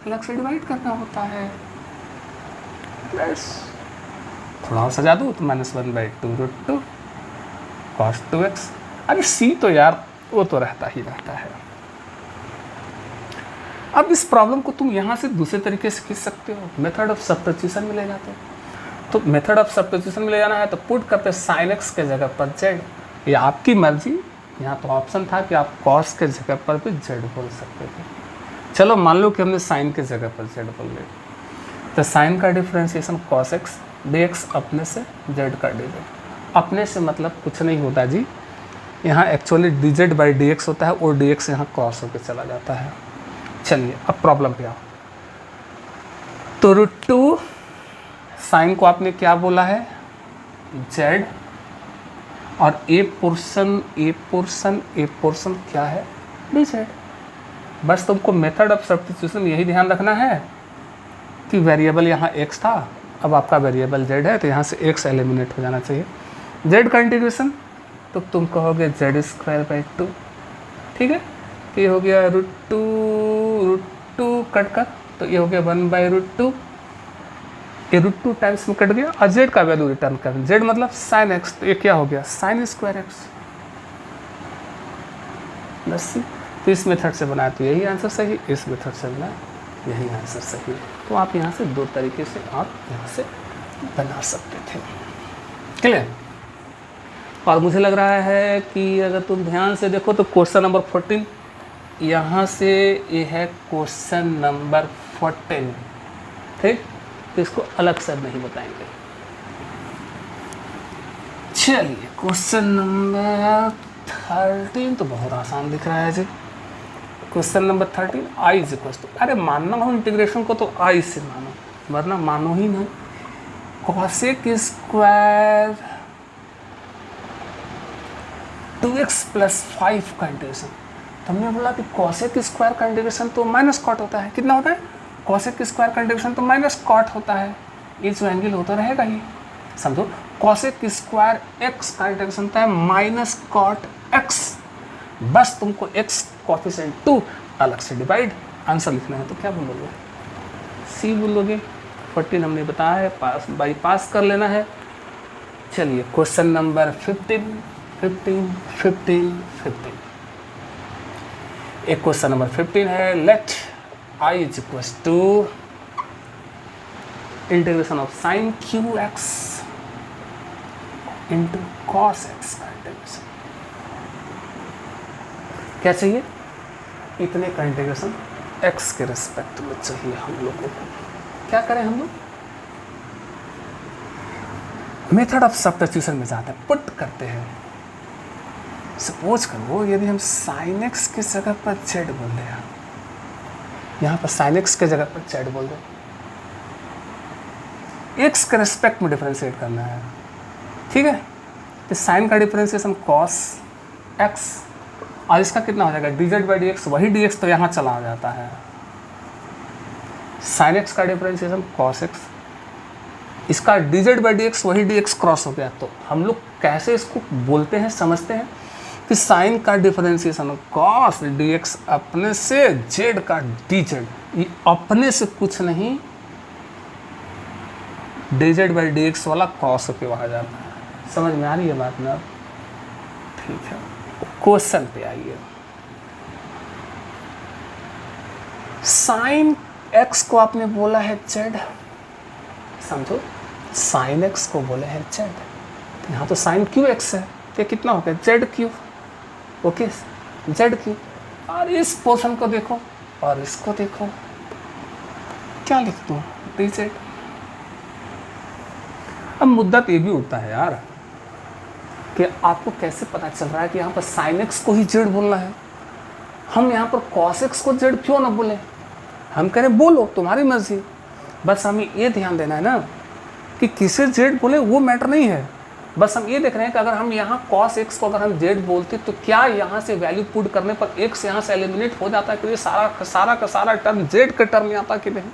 अलग से डिवाइड करना होता है, प्लस थोड़ा और सजा दूँ तो -1/√2 cos 2x। अरे सी तो यार वो तो रहता ही रहता है। अब इस प्रॉब्लम को तुम यहाँ से दूसरे तरीके से खींच सकते हो, मेथड ऑफ सब्स्टिट्यूशन में ले जाते हो। तो मेथड ऑफ सब्स्टिट्यूशन में ले जाना है तो पुट करते साइन एक्स के जगह पर जेड, ये आपकी मर्जी। यहाँ तो ऑप्शन था कि आप कॉस के जगह पर भी जेड बोल सकते थे, चलो मान लो कि हमने साइन के जगह पर जेड बोल लिया, तो साइन का differentiation cos x d x अपने से जेड का डी जेड, अपने से मतलब कुछ नहीं होता जी, यहाँ actually D z by d x होता है और डी एक्स यहाँ क्रॉस होकर चला जाता है। चलिए अब प्रॉब्लम पे आओ, तो √2 साइन को आपने क्या बोला है जेड, और ए पोर्शन क्या है डी जेड। बस तुमको मेथड ऑफ सब्स्टिट्यूशन यही ध्यान रखना है कि वेरिएबल यहाँ एक्स था, अब आपका वेरिएबल जेड है, तो यहाँ से एक्स एलिमिनेट हो जाना चाहिए। जेड का इंटीग्रेशन तो तुम कहोगे z²/2, ठीक है, तो ये हो गया √2 कट कर, तो ये हो गया 1/√2, ये √2 टाइम्स में कट गया, और जेड का वैल्यू रिटर्न कर, जेड मतलब साइन एक्स, तो ये क्या हो गया sin²x प्लस सी। तो इस मेथड से बनाया तो यही आंसर सही, इस मेथड से बनाया यही आंसर सही। तो आप यहाँ से दो तरीके से आप यहाँ से बना सकते थे, क्लियर। और मुझे लग रहा है कि अगर तुम ध्यान से देखो तो क्वेश्चन नंबर 14 यहाँ से ये है क्वेश्चन नंबर 14, ठीक, तो इसको अलग से नहीं बताएंगे। चलिए क्वेश्चन नंबर 13 तो बहुत आसान दिख रहा है जी। Question number 13 I is equal to, अरे मानना हो इंटीग्रेशन को तो आई से मानो, वरना मानो ही नहीं। कॉसेक स्क्वायर 2x + 5 का इंटीग्रेशन, तो हमने बोला कि कॉसेक स्क्वायर का इंटीग्रेशन तो माइनस कॉट होता है, कितना होता है, कॉसेक स्क्वायर का इंटीग्रेशन तो माइनस कॉट होता है, ये जो एंगल होता रहेगा ही, समझो। कॉसेक स्क्वायर x का इंटीग्रेशन होता है माइनस कॉट x, बस तुमको x कोफिशिएंट 2 अलग से डिवाइड, आंसर लिखना है तो क्या बोलोगे, सी बोलोगे। 14 हमने बताया है, पास बाई पास कर लेना है। चलिए क्वेश्चन नंबर 15 एक क्वेश्चन नंबर 15 है, let i is equal to integration of sin qx into cos x का इंटीग्रेशन। क्या चाहिए? इतने का इंटीग्रेशन एक्स के रिस्पेक्ट में चाहिए हम लोगों को। क्या करें हम लोग? मेथड ऑफ सब्स्टिट्यूशन में जाते हैं, पुट करते हैं। सपोज करो यदि हम साइन एक्स की जगह पर जेड बोल दें, यहाँ पर साइन एक्स की जगह पर जेड बोल दें, एक्स के रिस्पेक्ट में डिफरेंशिएट करना है, ठीक है? तो साइन का डिफरेंशिएशन कॉस एक्स, और इसका कितना हो जाएगा? dz बाई डी एक्स, वही डी एक्स तो यहाँ चला जाता है। साइन एक्स का डिफरेंशिएशन कॉस एक्स, इसका dz बाई डी एक्स, वही डी एक्स क्रॉस हो गया। तो हम लोग कैसे इसको बोलते हैं, समझते हैं कि साइन का डिफरेंशिएशन कॉस डी एक्स अपने से, जेड का dz, ये अपने से कुछ नहीं, dz बाई डी एक्स वाला क्रॉस होके वहाँ जाता है। समझ में आ रही है बात ना? ठीक है, क्वेश्चन पे आइए। साइन एक्स को आपने बोला है जेड, समझो साइन एक्स को बोले हैं जेड, तो यहाँ तो साइन क्यू एक्स है, तो कितना हो गया? Z Q, okay, Z Q. और इस पोर्शन को देखो और इसको देखो, क्या लिख दूँ? D Z. अब मुद्दा तो ये भी उठता है यार कि आपको कैसे पता चल रहा है कि यहाँ पर साइन एक्स को ही जेड बोलना है, हम यहाँ पर कॉस एक्स को जेड क्यों ना बोले? हम कह रहे बोलो, तुम्हारी मर्जी, बस हमें ये ध्यान देना है ना कि किसे जेड बोले वो मैटर नहीं है। बस हम ये देख रहे हैं कि अगर हम यहाँ कॉस एक्स को अगर हम जेड बोलते तो क्या यहाँ से वैल्यू पुट करने पर एक्स यहाँ से एलिमिनेट हो जाता है कि ये सारा का सारा टर्म जेड के टर्म में आता कि नहीं?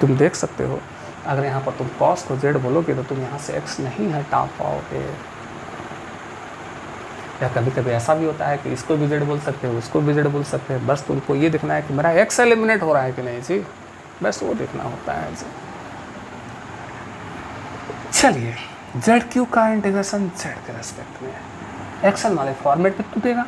तुम देख सकते हो, अगर यहाँ पर तुम कॉस को जेड बोलोगे तो तुम यहाँ से एक्स नहीं हटा पाओगे। या कभी कभी ऐसा भी होता है कि इसको भी जेड बोल सकते हो, उसको भी जेड बोल सकते हैं, बस तुमको ये देखना है कि मेरा एक्स एलिमिनेट हो रहा है कि नहीं जी, बस वो देखना होता है जी। चलिए, जेड क्यू का इंटीग्रेशन जेड के रेस्पेक्ट में एक्सेल वाले फॉर्मेट में टूटेगा।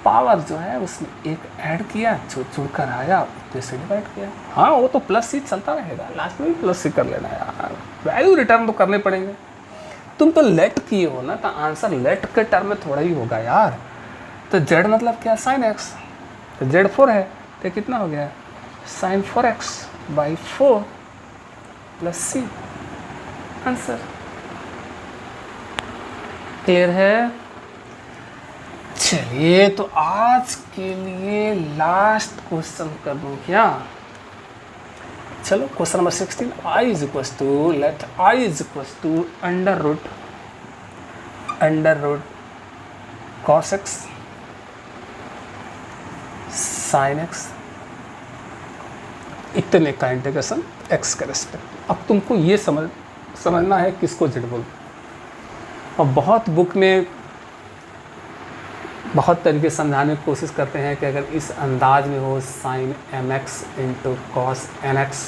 पावर जो है उसमें एक ऐड किया, जो जुड़कर आया उतने से डिवाइड किया। हाँ, वो तो प्लस ही चलता रहेगा, लास्ट में भी प्लस ही कर लेना यार, वैल्यू रिटर्न तो करने पड़ेंगे। तुम तो लेट किए हो ना, तो आंसर लेट के टर्म में थोड़ा ही होगा यार। तो जेड मतलब क्या? साइन एक्स, तो जेड 4 है, तो कितना हो गया? Sine 4x by 4 plus c, answer clear है? चलिए, तो आज के लिए लास्ट क्वेश्चन कर दूं क्या? चलो, question number 16, I is equal to, let I is equal to under root cos x sine x, इतने का इंटीग्रेशन एक्स के रेस्पेक्ट। अब तुमको ये समझना है किसको जेड बोलते हैं। और बहुत बुक में बहुत तरीके से समझाने की कोशिश करते हैं कि अगर इस अंदाज में हो, sine m x into cos n x,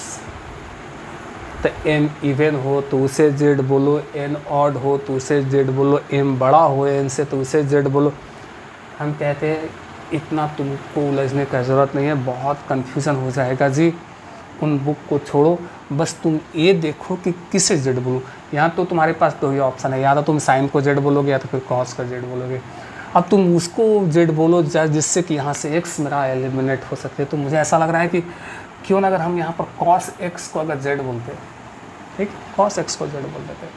तो एम इवन हो तो उसे जेड बोलो, एन ऑड हो तो उसे जेड बोलो, एम बड़ा हो एन से तो उसे जेड बोलो। हम कहते हैं इतना तुमको उलझने का ज़रूरत नहीं है, बहुत कन्फ्यूज़न हो जाएगा जी, उन बुक को छोड़ो, बस तुम ये देखो कि किसे जेड बोलो। यहाँ तो तुम्हारे पास दो ही ऑप्शन है, या तो तुम साइन को जेड बोलोगे या तो फिर कॉस का जेड बोलोगे। अब तुम उसको जेड बोलो जिससे कि यहाँ से एक्स मेरा एलिमिनेट हो सकते। तो मुझे ऐसा लग रहा है कि क्यों ना अगर हम यहाँ पर कॉस एक्स को अगर जेड बोलते, ठीक, कॉस एक्स को जेड बोल देते,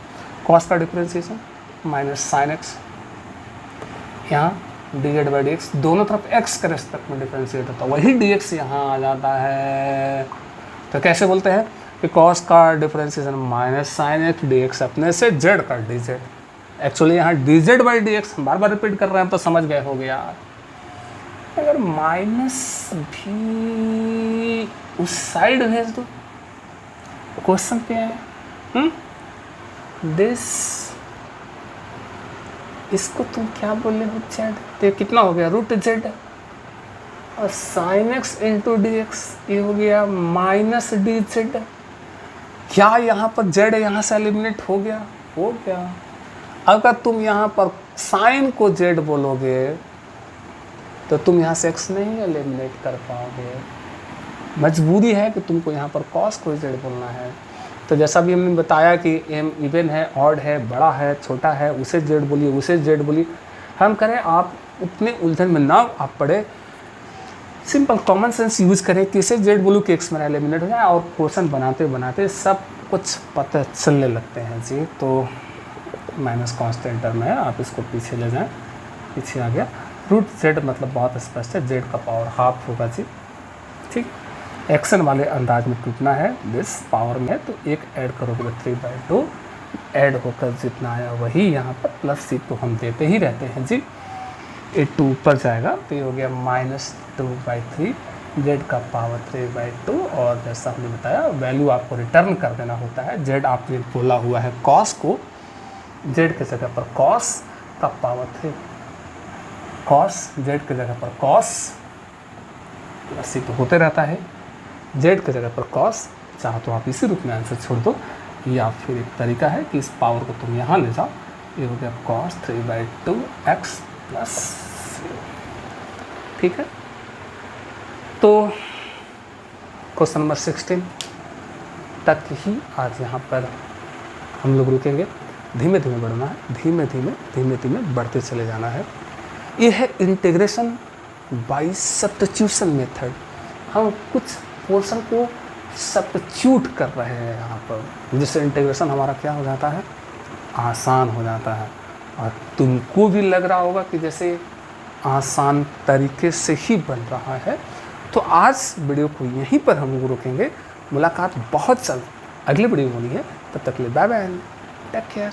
कॉस का डिफरेंशिएशन माइनस साइन एक्स, यहाँ D z by d x, दोनों तरफ एक्स के रेस्पेक्ट में डिफरेंशिएट होता है, वही डी एक्स यहाँ आ जाता है। तो कैसे बोलते हैं कि कॉस का differentiation minus sine x d x अपने से जेड का डी जेड। एक्चुअली यहाँ D z by d x bar bar repeat कर रहे हैं तो समझ गए हो गया। अगर माइनस भी उस साइड भेज दो, क्वेश्चन पे है दिस, इसको तुम क्या बोले हो जेड, तो कितना हो गया रूट जेड, और sign x into d x ये हो गया माइनस डी जेड। क्या यहाँ पर जेड यहाँ से एलिमिनेट हो गया? हो गया। अगर तुम यहाँ पर साइन को जेड बोलोगे तो तुम यहाँ से एक्स नहीं एलिमिनेट कर पाओगे, मजबूरी है कि तुमको यहाँ पर कॉस को जेड बोलना है। तो जैसा भी हमने बताया कि एम इवन है, ऑड है, बड़ा है, छोटा है, उसे जेड बोलिए, उसे जेड बोलिए। हम करें आप उतने उलझन में ना आप पड़े, सिंपल कॉमन सेंस यूज़ करें कि इसे जेड बोलूँ कि एक्स मेरा एलिमिनेट हो जाए, और क्वेश्चन बनाते बनाते सब कुछ पता चलने लगते हैं जी। तो माइनस कांस्टेंट टर्म है, आप इसको पीछे ले जाएं, पीछे आ गया। रूट जेड मतलब बहुत स्पष्ट है, जेड का पावर हाफ होगा जी, ठीक। एक्शन वाले अंदाज में टूटना है, दिस पावर में, तो एक ऐड करोगे तो 3/2 ऐड होकर जितना आया वही यहाँ पर प्लस सी तो हम देते ही रहते हैं जी। ये 2 ऊपर जाएगा तो ये हो गया -2/3 जेड का पावर 3/2। और जैसा हमने बताया वैल्यू आपको रिटर्न कर देना होता है। जेड आपने बोला हुआ है कॉस को, जेड के जगह पर कॉस का पावर 3, कॉस जेड के जगह पर कॉस प्लस सी तो होते रहता है, जेड की जगह पर कॉस, चाहो तो आप इसी रूप में आंसर छोड़ दो, या फिर एक तरीका है कि इस पावर को तुम यहाँ ले जाओ, ये हो गया cos 3/2 x प्लस, ठीक है। तो क्वेश्चन नंबर 16 तक ही आज यहाँ पर हम लोग रुकेंगे। धीमे धीमे बढ़ना है, धीमे धीमे बढ़ते चले जाना है। ये है इंटीग्रेशन बाय सब्स्टिट्यूशन मेथड। हम कुछ पोर्शन को सब्स्टिट्यूट कर रहे हैं यहाँ पर, जिससे इंटीग्रेशन हमारा क्या हो जाता है, आसान हो जाता है। और तुमको भी लग रहा होगा कि जैसे आसान तरीके से ही बन रहा है। तो आज वीडियो को यहीं पर हम लोग रोकेंगे। मुलाकात बहुत जल्द अगले वीडियो होनी है, तब तक के लिए बाय बाय, टेक केयर।